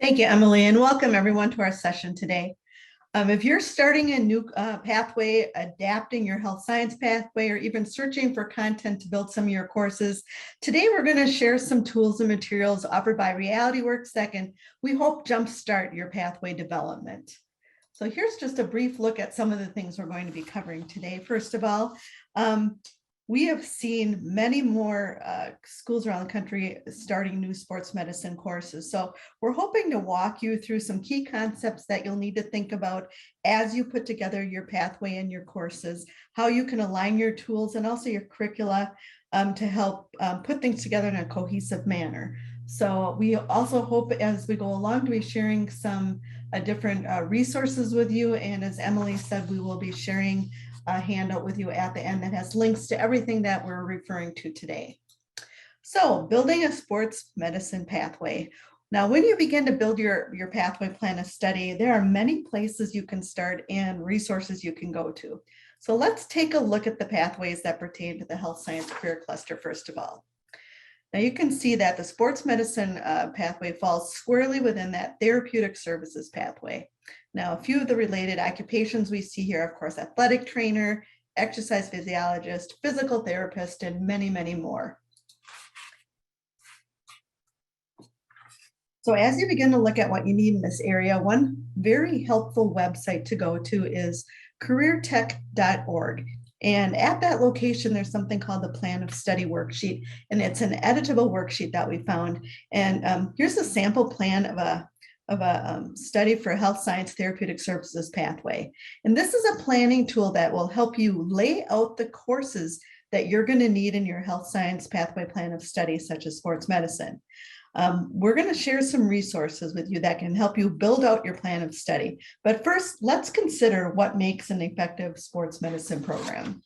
Thank you, Emily, and welcome everyone to our session today. If you're starting a new pathway, adapting your health science pathway, or even searching for content to build some of your courses, today we're going to share some tools and materials offered by Realityworks that can, we hope, jumpstart your pathway development. So here's just a brief look at some of the things we're going to be covering today. First of all, we have seen many more schools around the country starting new sports medicine courses. So we're hoping to walk you through some key concepts that you'll need to think about as you put together your pathway and your courses, how you can align your tools and also your curricula to help put things together in a cohesive manner. So we also hope as we go along to be sharing some different resources with you. And as Emily said, we will be sharing a handout with you at the end that has links to everything that we're referring to today. So building a sports medicine pathway. Now, when you begin to build your pathway plan of study, there are many places you can start and resources you can go to. So let's take a look at the pathways that pertain to the health science career cluster first of all. Now you can see that the sports medicine pathway falls squarely within that therapeutic services pathway. Now, a few of the related occupations we see here, of course, athletic trainer, exercise physiologist, physical therapist, and many, many more. So as you begin to look at what you need in this area, one very helpful website to go to is careertech.org. And at that location, there's something called the Plan of Study worksheet, and it's an editable worksheet that we found. And here's a sample plan of a study for health science therapeutic services pathway. And this is a planning tool that will help you lay out the courses that you're going to need in your health science pathway plan of study, such as sports medicine. We're going to share some resources with you that can help you build out your plan of study. But first, let's consider what makes an effective sports medicine program.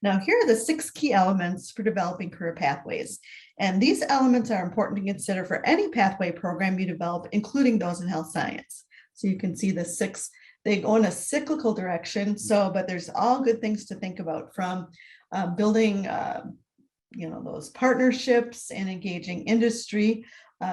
Now, here are the 6 key elements for developing career pathways. And these elements are important to consider for any pathway program you develop, including those in health science. So you can see the 6, they go in a cyclical direction. But there's all good things to think about, from building those partnerships and engaging industry,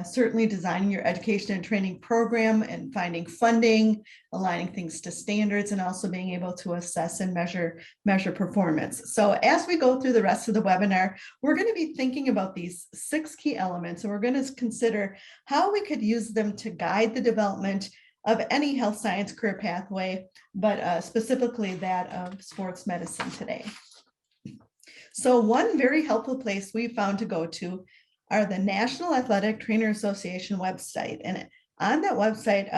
certainly designing your education and training program and finding funding, aligning things to standards, and also being able to assess and measure performance. So as we go through the rest of the webinar, we're going to be thinking about these 6 key elements, and we're going to consider how we could use them to guide the development of any health science career pathway, but specifically that of sports medicine today. So one very helpful place we found to go to are the National Athletic Trainer Association website. And on that website,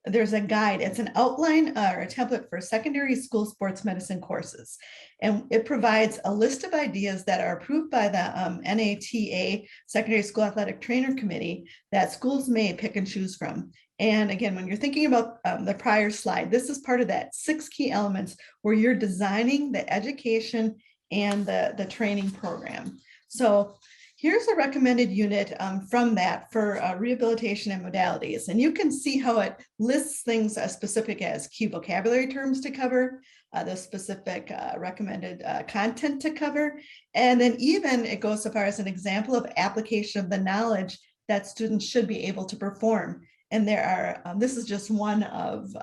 there's a guide. It's an outline or a template for secondary school sports medicine courses. And it provides a list of ideas that are approved by the NATA, Secondary School Athletic Trainer Committee, that schools may pick and choose from. And again, when you're thinking about the prior slide, this is part of that 6 key elements where you're designing the education and the training program. So here's a recommended unit from that for rehabilitation and modalities. And you can see how it lists things as specific as key vocabulary terms to cover, the specific recommended content to cover. And then even it goes so far as an example of application of the knowledge that students should be able to perform. And there are, this is just one of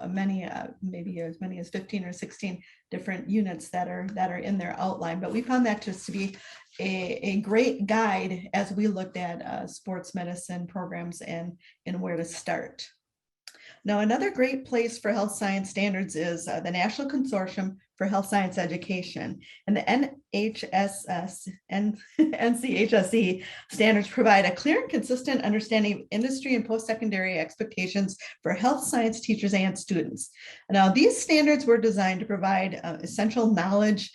many, maybe as many as 15 or 16 different units that are in their outline. But we found that just to be a great guide as we looked at sports medicine programs and where to start. Now, another great place for health science standards is the National Consortium for Health Science Education. And the NCHSE standards provide a clear and consistent understanding of industry and post-secondary expectations for health science teachers and students. Now, these standards were designed to provide essential knowledge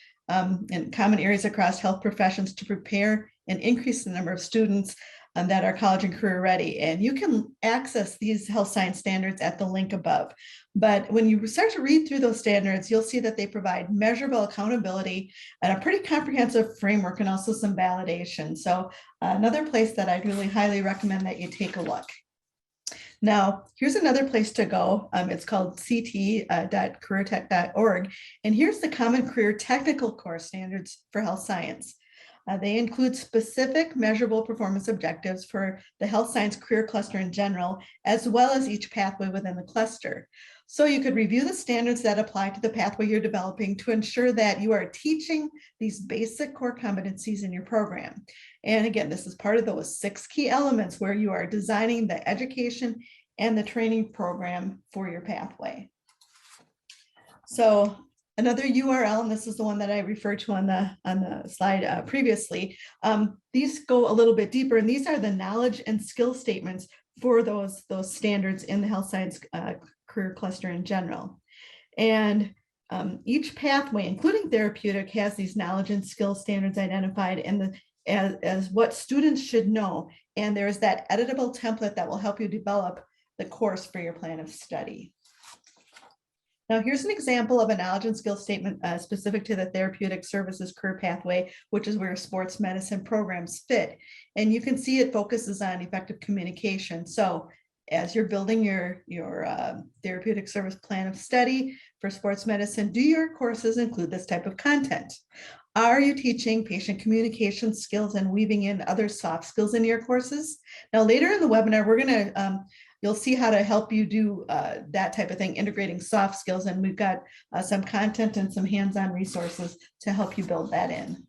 in common areas across health professions to prepare and increase the number of students that are college and career ready. And you can access these health science standards at the link above. But when you start to read through those standards, you'll see that they provide measurable accountability and a pretty comprehensive framework and also some validation. So another place that I'd really highly recommend that you take a look. Now, here's another place to go. It's called ct.careertech.org. And here's the Common Career Technical Course Standards for Health Science. They include specific measurable performance objectives for the health science career cluster in general, as well as each pathway within the cluster. So you could review the standards that apply to the pathway you're developing to ensure that you are teaching these basic core competencies in your program. And again, this is part of those 6 key elements where you are designing the education and the training program for your pathway. So another URL, and this is the one that I referred to on the slide previously, these go a little bit deeper, and these are the knowledge and skill statements for those standards in the health science career cluster in general. And each pathway, including therapeutic, has these knowledge and skill standards identified and as what students should know. And there's that editable template that will help you develop the course for your plan of study. Now, here's an example of a knowledge and skill statement specific to the therapeutic services career pathway, which is where sports medicine programs fit. And you can see it focuses on effective communication. So as you're building your therapeutic service plan of study for sports medicine, do your courses include this type of content? Are you teaching patient communication skills and weaving in other soft skills into your courses? Now, later in the webinar, we're going to you'll see how to help you do that type of thing, integrating soft skills. And we've got some content and some hands-on resources to help you build that in.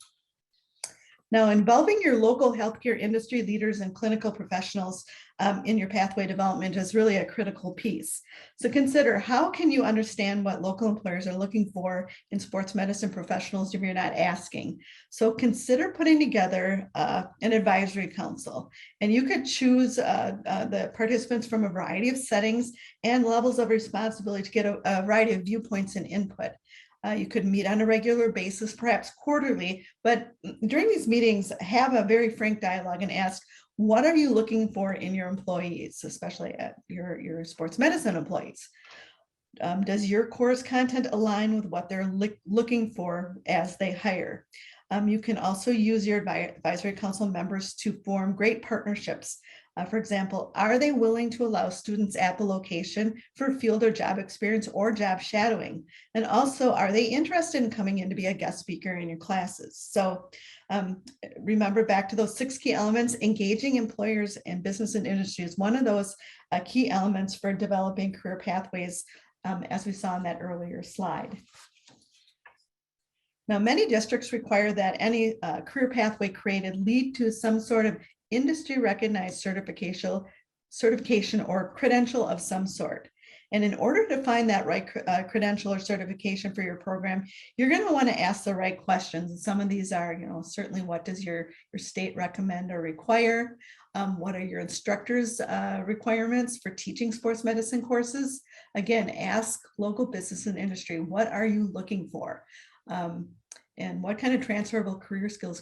Now, involving your local healthcare industry leaders and clinical professionals in your pathway development is really a critical piece. So consider, how can you understand what local employers are looking for in sports medicine professionals if you're not asking? So consider putting together an advisory council, and you could choose the participants from a variety of settings and levels of responsibility to get a variety of viewpoints and input. You could meet on a regular basis, perhaps quarterly, but during these meetings, have a very frank dialogue and ask, what are you looking for in your employees, especially at your sports medicine employees? Does your course content align with what they're looking for as they hire? You can also use your advisory council members to form great partnerships. For example, are they willing to allow students at the location for field or job experience or job shadowing? And also, are they interested in coming in to be a guest speaker in your classes? So remember, back to those 6 key elements, engaging employers and business and industry is one of those key elements for developing career pathways, as we saw in that earlier slide. Now, many districts require that any career pathway created lead to some sort of industry recognized certification or credential of some sort. And in order to find that right credential or certification for your program, you're going to want to ask the right questions. And some of these are, certainly, what does your state recommend or require? What are your instructors' requirements for teaching sports medicine courses? Again, ask local business and industry, what are you looking for? And what kind of transferable career skills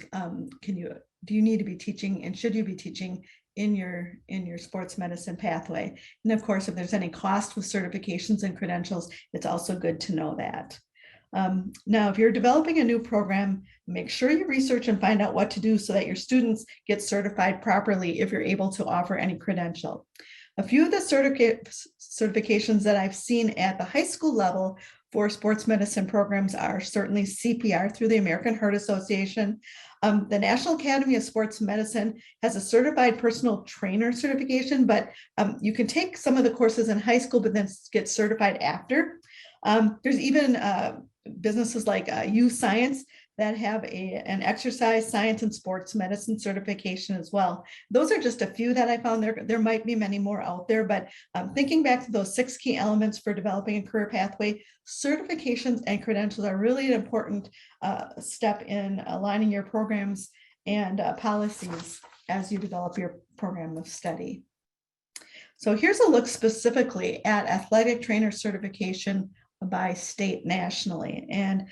do you need to be teaching, and should you be teaching in your sports medicine pathway? And of course, if there's any cost with certifications and credentials, it's also good to know that. Now, if you're developing a new program, make sure you research and find out what to do so that your students get certified properly if you're able to offer any credential. A few of the certifications that I've seen at the high school level for sports medicine programs are certainly CPR through the American Heart Association. The National Academy of Sports Medicine has a certified personal trainer certification, but you can take some of the courses in high school, but then get certified after. There's even businesses like U Science that have an exercise science and sports medicine certification as well. Those are just a few that I found. There might be many more out there, but thinking back to those 6 key elements for developing a career pathway, certifications and credentials are really an important step in aligning your programs and policies as you develop your program of study. So here's a look specifically at athletic trainer certification by state nationally. And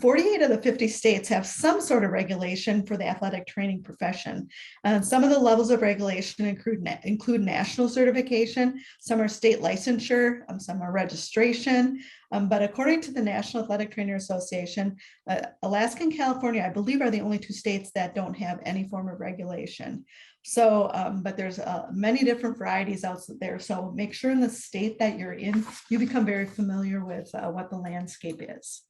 48 of the 50 states have some sort of regulation for the athletic training profession. Some of the levels of regulation include national certification, some are state licensure, some are registration. But according to the National Athletic Trainer Association, Alaska and California, I believe, are the only 2 states that don't have any form of regulation. So, but there's many different varieties out there. So make sure in the state that you're in, you become very familiar with what the landscape is.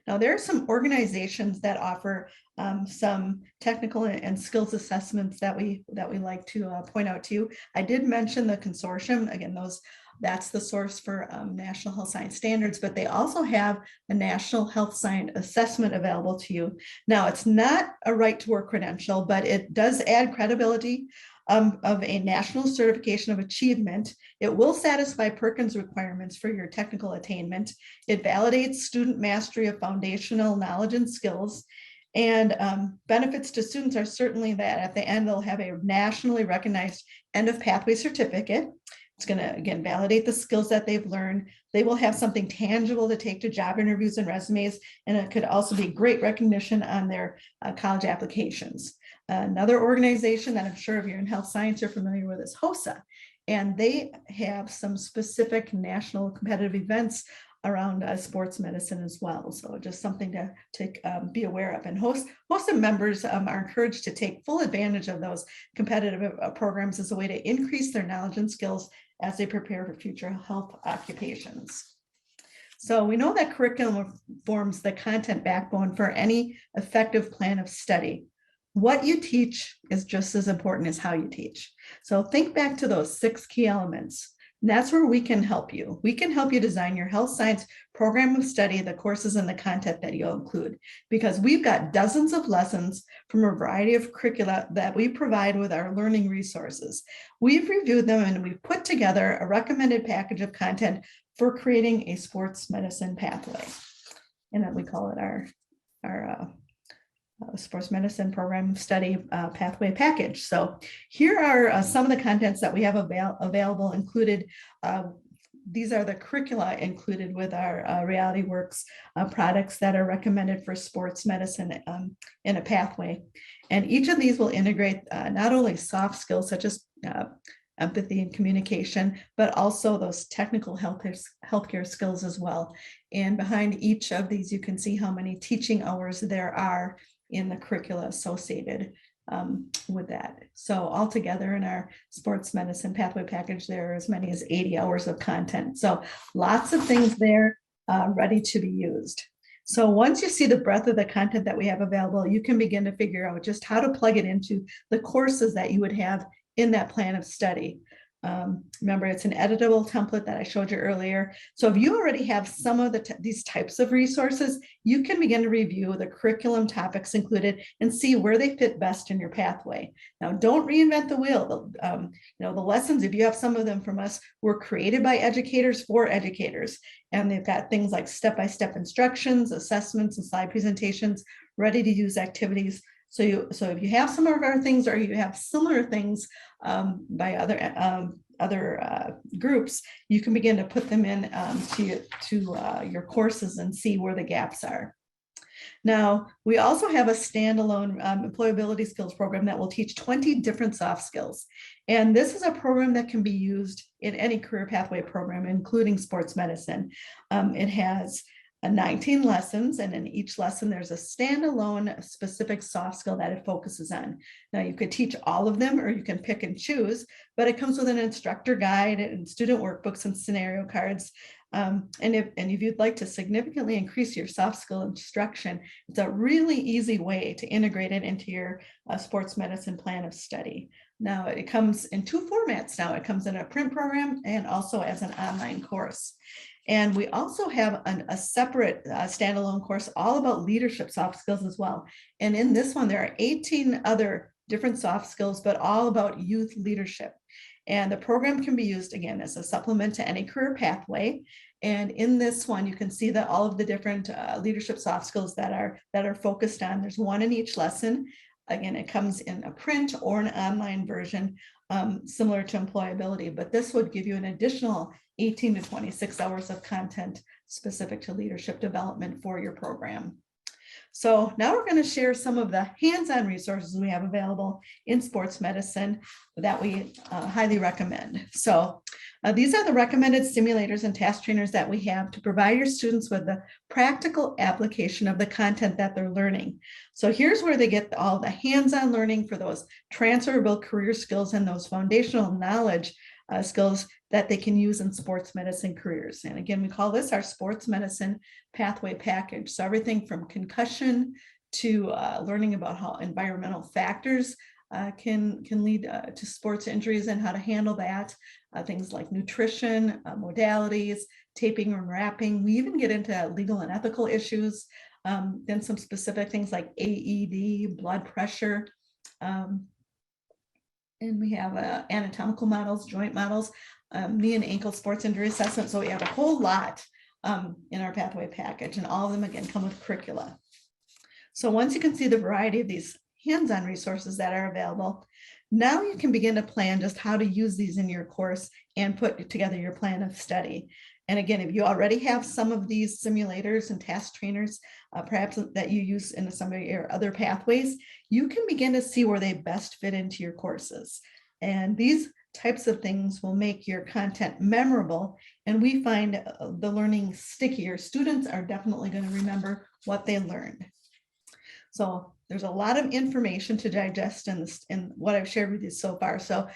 Now, there are some organizations that offer some technical and skills assessments that we like to point out to you. I did mention the consortium. Again, that's the source for National Health Science Standards, but they also have a National Health Science Assessment available to you. Now, it's not a right to work credential, but it does add credibility of a national certification of achievement. It will satisfy Perkins requirements for your technical attainment. It validates student mastery of foundational knowledge and skills. And benefits to students are certainly that at the end, they'll have a nationally recognized end of pathway certificate. It's going to, again, validate the skills that they've learned. They will have something tangible to take to job interviews and resumes, and it could also be great recognition on their college applications. Another organization that I'm sure if you're in health science, you're familiar with is HOSA, and they have some specific national competitive events around sports medicine as well. So just something to be aware of. And HOSA members are encouraged to take full advantage of those competitive programs as a way to increase their knowledge and skills as they prepare for future health occupations. So we know that curriculum forms the content backbone for any effective plan of study. What you teach is just as important as how you teach. So think back to those 6 key elements. And that's where we can help you. We can help you design your health science program of study, the courses and the content that you'll include, because we've got dozens of lessons from a variety of curricula that we provide with our learning resources. We've reviewed them and we've put together a recommended package of content for creating a sports medicine pathway. And then we call it our sports medicine program study pathway package. So here are some of the contents that we have available included. These are the curricula included with our Realityworks products that are recommended for sports medicine in a pathway. And each of these will integrate not only soft skills such as empathy and communication, but also those technical healthcare skills as well. And behind each of these, you can see how many teaching hours there are in the curricula associated with that. So altogether in our sports medicine pathway package, there are as many as 80 hours of content. So lots of things there ready to be used. So once you see the breadth of the content that we have available, you can begin to figure out just how to plug it into the courses that you would have in that plan of study. Remember, it's an editable template that I showed you earlier. So if you already have some of these types of resources, you can begin to review the curriculum topics included and see where they fit best in your pathway. Now, don't reinvent the wheel. The lessons, if you have some of them from us, were created by educators for educators. And they've got things like step-by-step instructions, assessments, and slide presentations, ready to use activities. So if you have some of our things or you have similar things by other groups, you can begin to put them in to your courses and see where the gaps are. Now, we also have a standalone employability skills program that will teach 20 different soft skills. And this is a program that can be used in any career pathway program, including sports medicine. It has 19 lessons, and in each lesson there's a standalone specific soft skill that it focuses on. Now, you could teach all of them or you can pick and choose, but it comes with an instructor guide and student workbooks and scenario cards. And if you'd like to significantly increase your soft skill instruction, it's a really easy way to integrate it into your sports medicine plan of study. Now, it comes in 2 formats now. It comes in a print program and also as an online course. And we also have a separate standalone course all about leadership soft skills as well. And in this one, there are 18 other different soft skills, but all about youth leadership. And the program can be used, again, as a supplement to any career pathway. And in this one, you can see that all of the different leadership soft skills that are focused on. There's 1 in each lesson. Again, it comes in a print or an online version, similar to employability, but this would give you an additional 18 to 26 hours of content specific to leadership development for your program. So now we're going to share some of the hands-on resources we have available in sports medicine that we highly recommend. So these are the recommended simulators and task trainers that we have to provide your students with the practical application of the content that they're learning. So here's where they get all the hands-on learning for those transferable career skills and those foundational knowledge skills that they can use in sports medicine careers. And again, we call this our sports medicine pathway package. So everything from concussion to learning about how environmental factors can lead to sports injuries and how to handle that. Things like nutrition, modalities, taping and wrapping. We even get into legal and ethical issues. Then some specific things like AED, blood pressure. And we have anatomical models, joint models, knee and ankle sports injury assessment. So we have a whole lot in our pathway package, and all of them again come with curricula. So once you can see the variety of these hands-on resources that are available, now you can begin to plan just how to use these in your course and put together your plan of study. And again, if you already have some of these simulators and task trainers, perhaps that you use in some of your other pathways, you can begin to see where they best fit into your courses. And these types of things will make your content memorable, and we find the learning stickier. Students are definitely going to remember what they learned. So there's a lot of information to digest in what I've shared with you so far. So,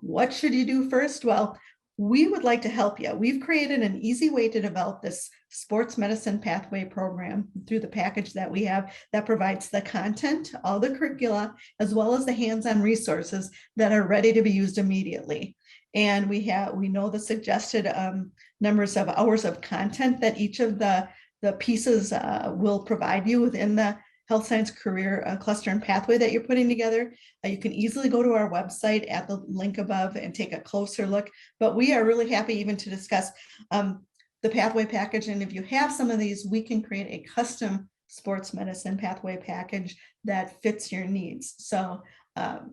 what should you do first? Well, we would like to help you. We've created an easy way to develop this sports medicine pathway program through the package that we have that provides the content, all the curricula, as well as the hands-on resources that are ready to be used immediately. And we know the suggested numbers of hours of content that each of the pieces will provide you within the health science career cluster and pathway that you're putting together. You can easily go to our website at the link above and take a closer look, but we are really happy even to discuss the pathway package. And if you have some of these, we can create a custom sports medicine pathway package that fits your needs. So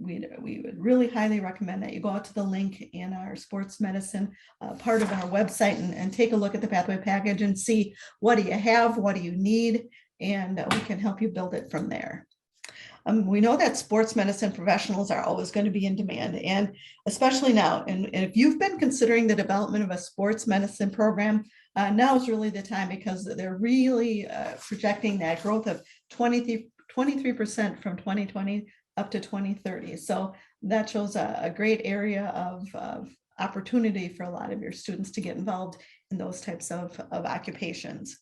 we would really highly recommend that you go out to the link in our sports medicine part of our website and take a look at the pathway package and see what do you have, what do you need, and we can help you build it from there. We know that sports medicine professionals are always going to be in demand, and especially now. And if you've been considering the development of a sports medicine program, now is really the time, because they're really projecting that growth of 23% from 2020 up to 2030. So that shows a great area of opportunity for a lot of your students to get involved in those types of occupations.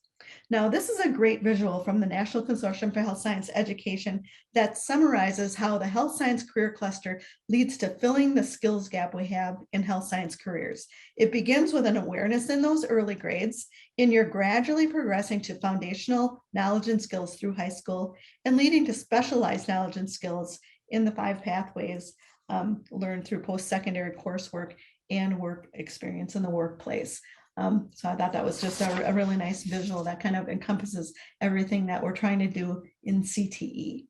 Now, this is a great visual from the National Consortium for Health Science Education that summarizes how the health science career cluster leads to filling the skills gap we have in health science careers. It begins with an awareness in those early grades, and you're gradually progressing to foundational knowledge and skills through high school, and leading to specialized knowledge and skills in the 5 pathways learned through post-secondary coursework and work experience in the workplace. So I thought that was just a really nice visual that kind of encompasses everything that we're trying to do in CTE.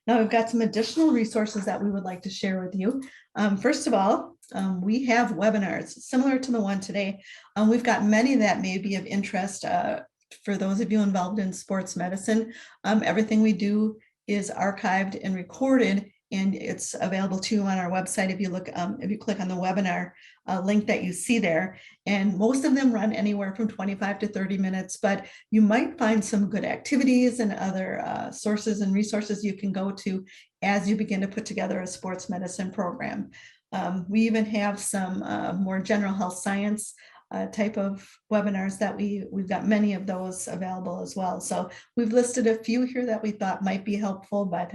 Now we've got some additional resources that we would like to share with you. First of all, we have webinars similar to the one today. We've got many that may be of interest for those of you involved in sports medicine. Everything we do is archived and recorded, and it's available to you on our website if you look, if you click on the webinar link that you see there. And most of them run anywhere from 25 to 30 minutes, but you might find some good activities and other sources and resources you can go to as you begin to put together a sports medicine program. We even have some more general health science type of webinars that we've got many of those available as well. So we've listed a few here that we thought might be helpful, but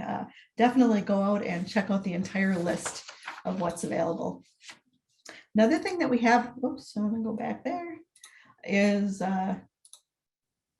definitely go out and check out the entire list of what's available. Another thing that we have, oops, I'm gonna go back there, is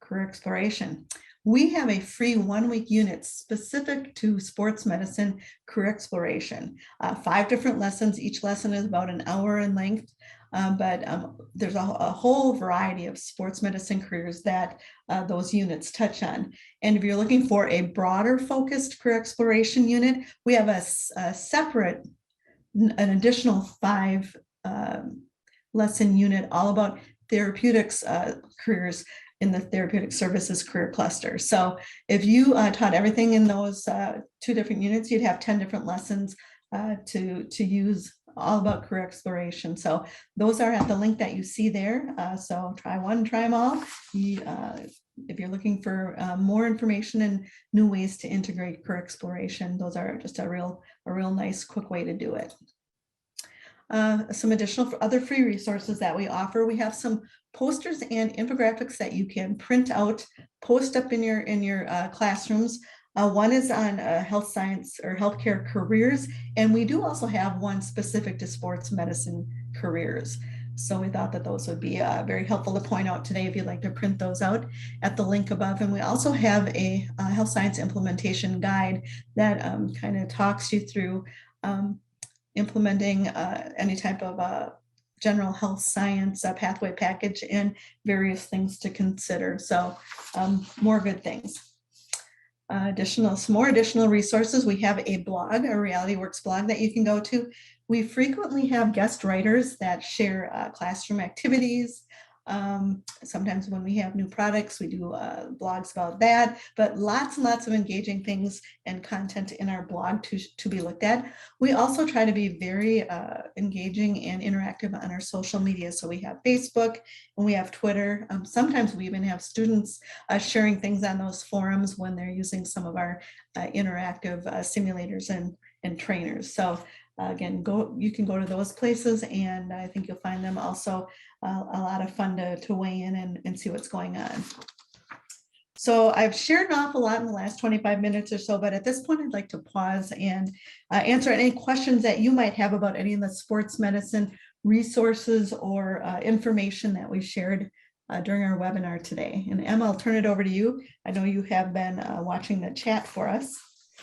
career exploration. We have a free 1-week unit specific to sports medicine career exploration. 5 different lessons. Each lesson is about an hour in length, but there's a whole variety of sports medicine careers that those units touch on. And if you're looking for a broader focused career exploration unit, we have a separate, an additional 5 lesson unit all about therapeutics careers in the Therapeutic Services Career Cluster. So if you taught everything in those 2 different units, you'd have 10 different lessons to use all about career exploration. So those are at the link that you see there. So try one, try them all. If you're looking for more information and new ways to integrate career exploration, those are just a real nice, quick way to do it. some additional other free resources that we offer. We have some posters and infographics that you can print out, post up in your classrooms. One is on health science or healthcare careers, and we do also have one specific to sports medicine careers. So we thought that those would be very helpful to point out today if you'd like to print those out at the link above. And we also have a health science implementation guide that kind of talks you through implementing any type of general health science pathway package and various things to consider. So more good things. Some more additional resources. We have a blog, a Realityworks blog that you can go to. We frequently have guest writers that share classroom activities. Sometimes when we have new products, we do blogs about that, but lots and lots of engaging things and content in our blog to be looked at. We also try to be very engaging and interactive on our social media. So we have Facebook and we have Twitter. Sometimes we even have students sharing things on those forums when they're using some of our interactive simulators and trainers. So again, you can go to those places, and I think you'll find them also a lot of fun to weigh in and see what's going on. So I've shared an awful lot in the last 25 minutes or so, but at this point, I'd like to pause and answer any questions that you might have about any of the sports medicine resources or information that we shared during our webinar today. And Emma, I'll turn it over to you. I know you have been watching the chat for us.